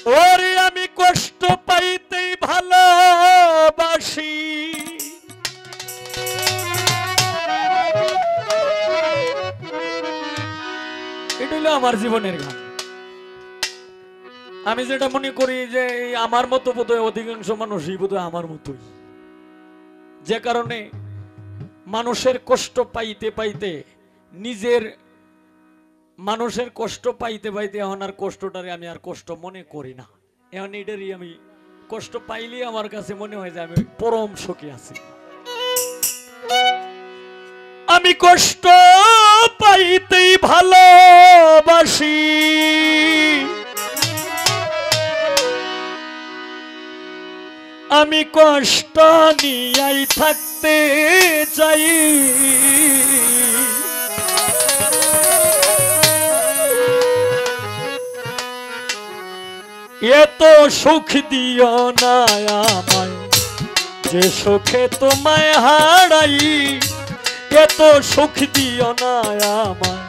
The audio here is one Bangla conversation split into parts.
ওরে আমি কষ্ট পাইতেই ভালোবাসি, এটা হলো আমার জীবনের গান। আমি যেটা মনে করি যে আমার মতো বোধহয় অধিকাংশ মানুষই বোধহয় আমার মতোই, যে কারণে মানুষের কষ্ট পাইতে পাইতে নিজের মানুষের কষ্ট পাইতে পাইতে এখন আর কষ্টটারে আমি আর কষ্ট মনে করি না। এখন এটারই আমি কষ্ট পাইলে আমার কাছে মনে হয় যে আমি পরম সুখী আছি। আমি কষ্ট পাইতেই ভালোবাসি, আমি কষ্ট নিয়াই থাকতে চাই। এত সুখ দিও না আমায় যে সুখে তোমায় হারাই, এত সুখ দিও না আমায়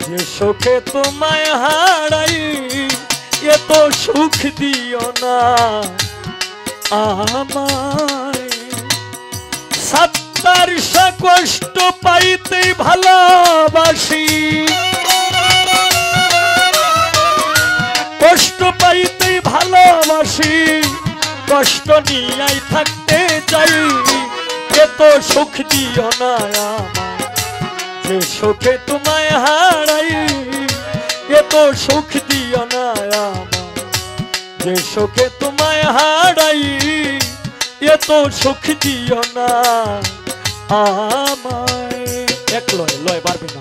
যে সুখে তোমায় হারাই, এত সুখ দিও না আমায়। সত্তর কষ্ট পাইতে ভালোবাসি, কষ্ট পাইতে ভালোবাসি, কষ্ট নিয়াই থাকতে চাই। এত সুখ দিও না আমায় যে সুখে তোমায় হারাই, এত সুখ দিও না আমায় যে সুখে তোমায় হারাই, এত সুখ দিও না আমায়। এক লয় লয় পারবে না।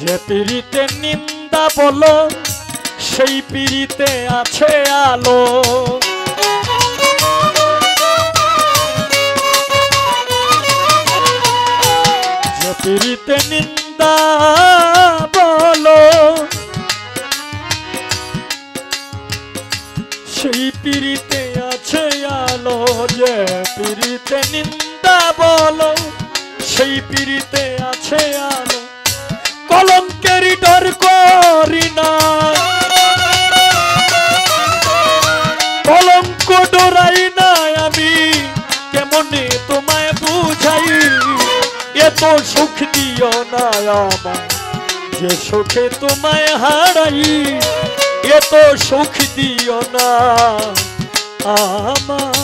যে পিড়িতে নিন্দা বলো সেই পিড়িতে আছে আলো, যে পিড়িতে নিন্দা বলো সেই পিড়িতে আছে আলো, যে পিড়িতে নিন্দা বলো সেই পিড়িতে আছে আলো। কলঙ্কের ডর করি না, কলঙ্ক ডরাই না আমি, কেমনে তোমায় বুঝাই। এত সুখ দিও না আমায় যে সুখে তোমায় হারাই, এত সুখ দিও না আমায়।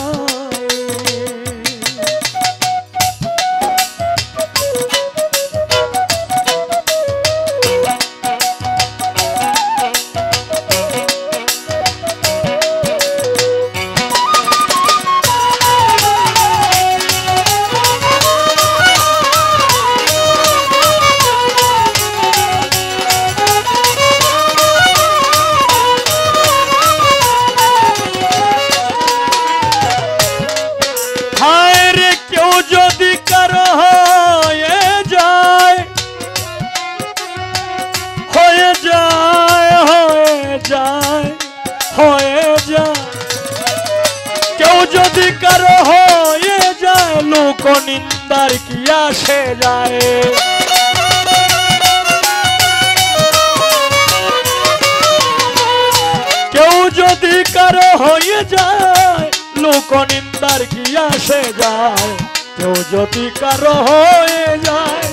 যদি কারো হয়ে যায় লোক নিন্দার কি আসে যায়, কেউ যদি কারো হয়ে যায় লোক নিন্দার কি আসে যায়, কেউ যদি কারো হয়ে যায়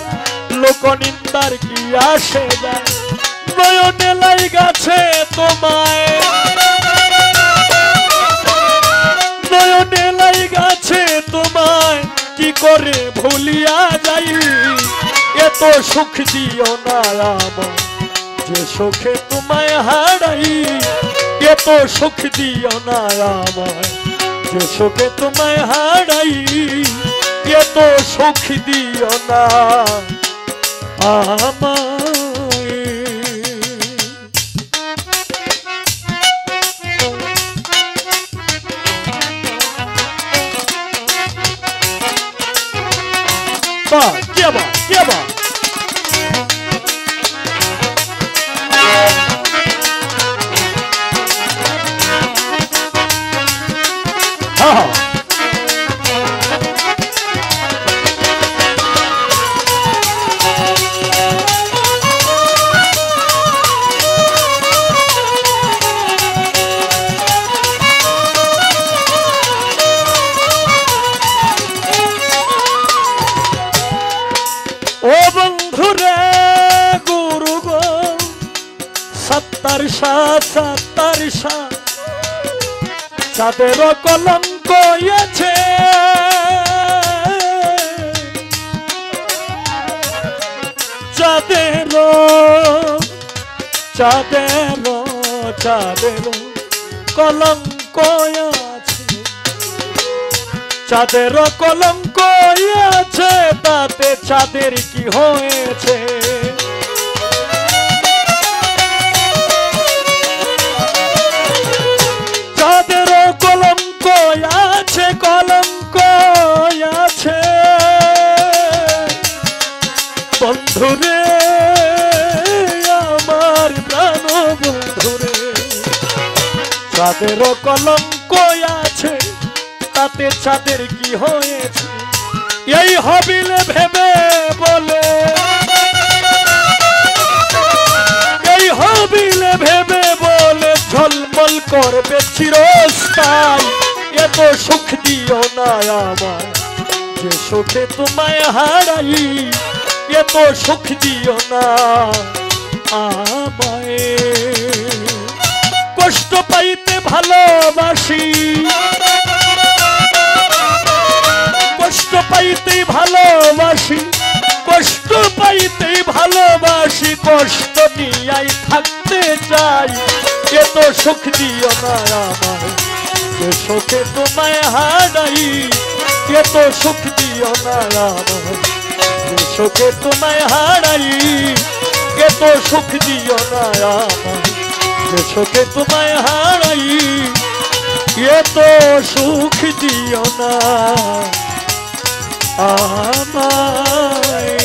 লোক নিন্দার কি আসে যায়। নয়নে লাইগাছে তোমায়, নয়নে লাইগাছে তোমায় কি করে ভুলিয়া যাই। এত সুখ দিও না আমায় যে সুখে তোমায় হারাই, এত সুখ দিও না আমায় যে সুখে তোমায় হারাই এত সুখ দিও না আমায় क्या बात हाँ हाँ ও বন্ধুরে গুরু গো সত্তর চাঁদের কলঙ্ক আছে চাঁদের কলঙ্ক আছে চাঁদের কলঙ্ক আছে তাতে চাঁদের কি হয়েছে চাঁদের কলঙ্ক আছে বন্ধুরে আমার প্রাণ বন্ধুরে চাঁদের কলঙ্ক আছে তাতে চাঁদের কি হয়েছে এই হবিলে ভেবে বলে ঝলমল করবে চিরস্থায়ী এত সুখ দিও না আমায় যে সুখে তোমায় হারাই এত সুখ দিও না আমায় কষ্ট পাইতে ভালোবাসি কষ্ট পাইতেই ভালোবাসি কষ্ট নিয়াই থাকতে চাই এত সুখ দিও না আমায় যে সুখে তোমায় হারাই এত সুখ দিও না আমায় যে সুখে তোমায় হারাই এত সুখ দিও না আমায় যে সুখে তোমায় হারাই এত সুখ দিও না আমায়